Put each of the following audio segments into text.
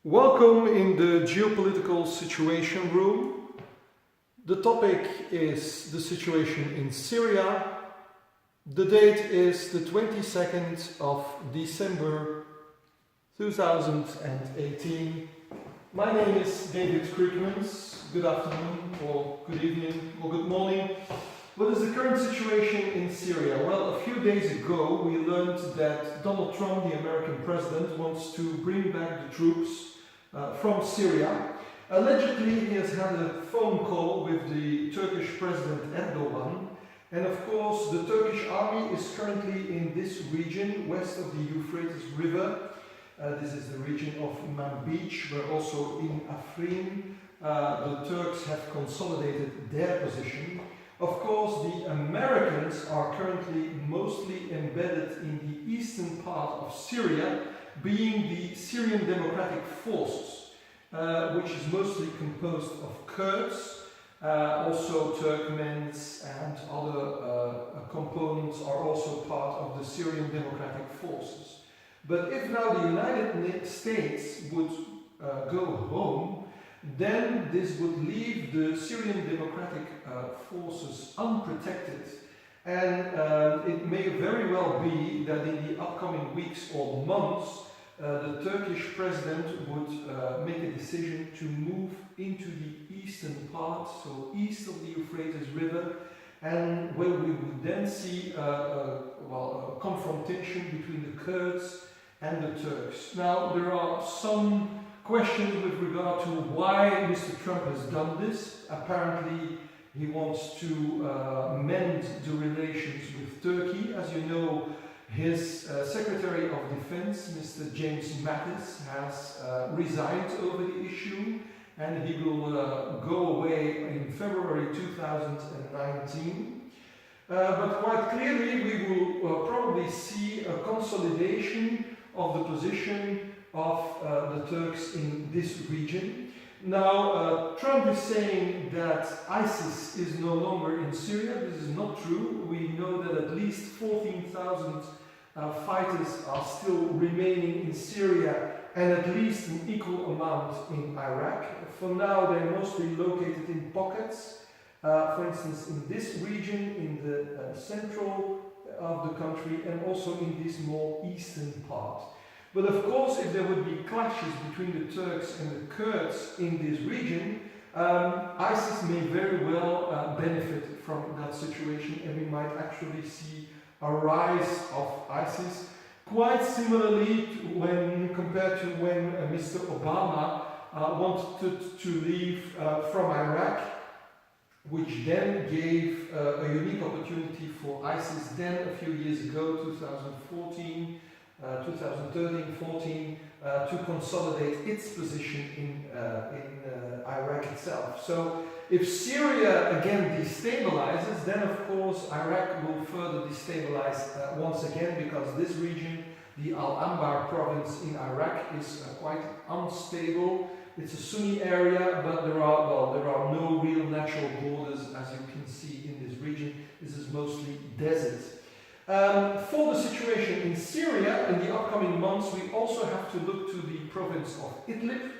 Welcome in the Geopolitical Situation Room. The topic is the situation in Syria. The date is the 22nd of December 2018. My name is David Criekemans. Good afternoon, or good evening, or good morning. What is the current situation in Syria? Well, a few days ago we learned that Donald Trump, the American president, wants to bring back the troops from Syria. Allegedly, he has had a phone call with the Turkish President Erdogan, and of course the Turkish army is currently in this region west of the Euphrates River. This is the region of Imam Beach, where also in Afrin the Turks have consolidated their position. Of course, the Americans are currently mostly embedded in the eastern part of Syria, being the Syrian Democratic Forces, which is mostly composed of Kurds. Also Criekemans and other components are also part of the Syrian Democratic Forces. But if now the United States would go home, then this would leave the Syrian Democratic Forces unprotected, and it may very well be that in the upcoming weeks or months the Turkish president would make a decision to move into the eastern part, so east of the Euphrates River, and where we would then see a confrontation between the Kurds and the Turks. Now, there are some questions with regard to why Mr. Trump has done this. Apparently, he wants to mend the relations with Turkey. As you know, his Secretary of Defense, Mr. James Mattis, has resigned over the issue, and he will go away in February 2019. But quite clearly, we will probably see a consolidation of the position of the Turks in this region. Now, Trump is saying that ISIS is no longer in Syria. This is not true. We know that at least 14,000 fighters are still remaining in Syria, and at least an equal amount in Iraq. For now, they're mostly located in pockets. For instance, in this region, in the central of the country, and also in this more eastern part. But of course, if there would be clashes between the Turks and the Kurds in this region, ISIS may very well benefit from that situation, and we might actually see a rise of ISIS, quite similarly to compared to when Mr. Obama wanted to leave from Iraq, which then gave a unique opportunity for ISIS then a few years ago, 2014, 2013-14, to consolidate its position in Iraq itself. So if Syria again destabilizes, then of course Iraq will further destabilize once again, because this region, the Al-Anbar province in Iraq, is quite unstable. It's a Sunni area, but there are no real natural borders, as you can see in this region. This is mostly desert. For the situation in Syria in the upcoming months, we also have to look to the province of Idlib,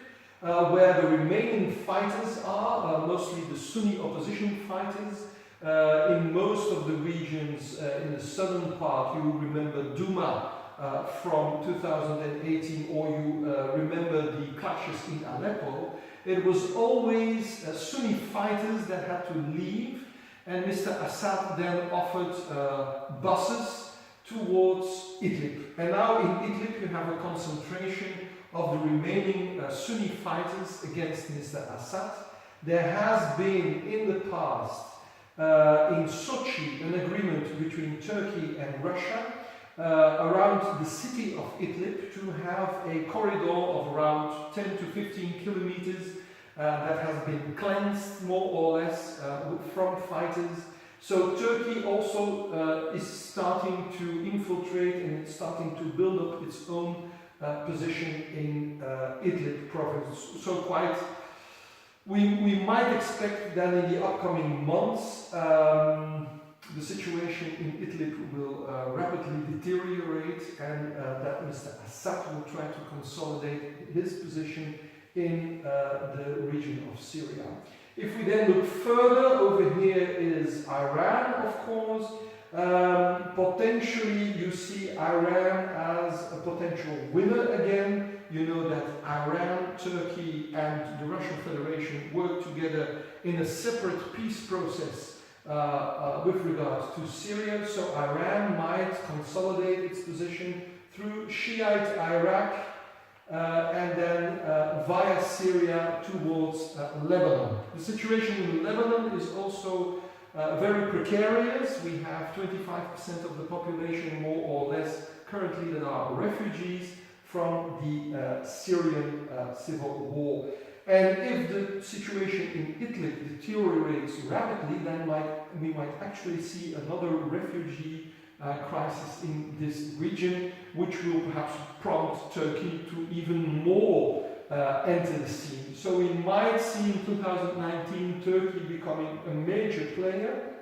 where the remaining fighters are, mostly the Sunni opposition fighters. In most of the regions in the southern part, you remember Douma from 2018, or you remember the clashes in Aleppo. It was always Sunni fighters that had to leave, and Mr. Assad then offered buses towards Idlib. And now in Idlib you have a concentration of the remaining Sunni fighters against Mr. Assad. There has been in the past in Sochi an agreement between Turkey and Russia around the city of Idlib to have a corridor of around 10 to 15 kilometers that has been cleansed more or less from fighters. So Turkey also is starting to infiltrate and it's starting to build up its own position in Idlib province. So we might expect that in the upcoming months the situation in Idlib will rapidly deteriorate, and that Mr. Assad will try to consolidate his position in the region of Syria. If we then look further, over here is Iran, of course. Potentially you see Iran as a potential winner again. You know that Iran, Turkey and the Russian Federation work together in a separate peace process with regard to Syria. So Iran might consolidate its position through Shiite Iraq and then via Syria towards Lebanon. The situation in Lebanon is also very precarious. We have 25% of the population, more or less, currently that are refugees from the Syrian civil war. And if the situation in Idlib deteriorates rapidly, then we might actually see another refugee crisis in this region, which will perhaps prompt Turkey to even more enter the scene. So we might see in 2019 Turkey becoming a major player.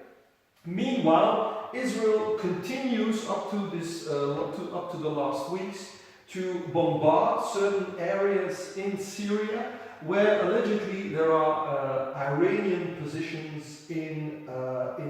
Meanwhile, Israel continues up to this up to the last weeks to bombard certain areas in Syria where allegedly there are Iranian positions in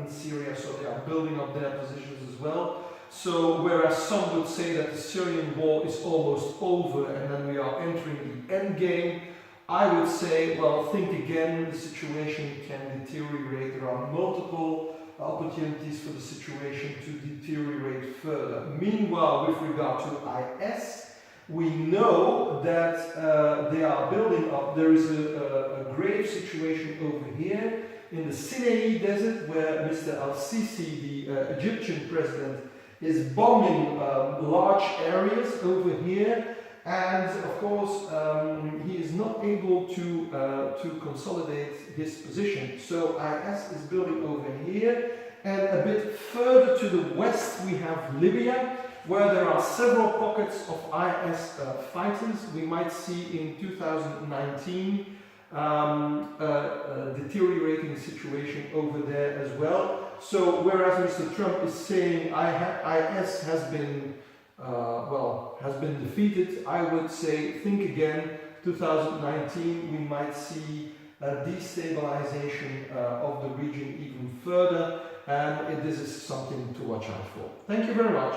Syria, so they are building up their positions as well. So whereas some would say that the Syrian war is almost over and then we are entering the end game, I would say, well, think again, the situation can deteriorate. There are multiple opportunities for the situation to deteriorate further. Meanwhile, with regard to IS, we know that they are building up. There is a grave situation over here in the Sinai desert where Mr. al-Sisi, the Egyptian president, is bombing large areas over here, and of course he is not able to consolidate his position. So IS is building over here, and a bit further to the west we have Libya, where there are several pockets of IS fighters. We might see in 2019 a deteriorating situation over there as well. So whereas Mr. Trump is saying IS has been defeated, I would say think again. 2019 we might see a destabilization of the region even further, and this is something to watch out for. Thank you very much.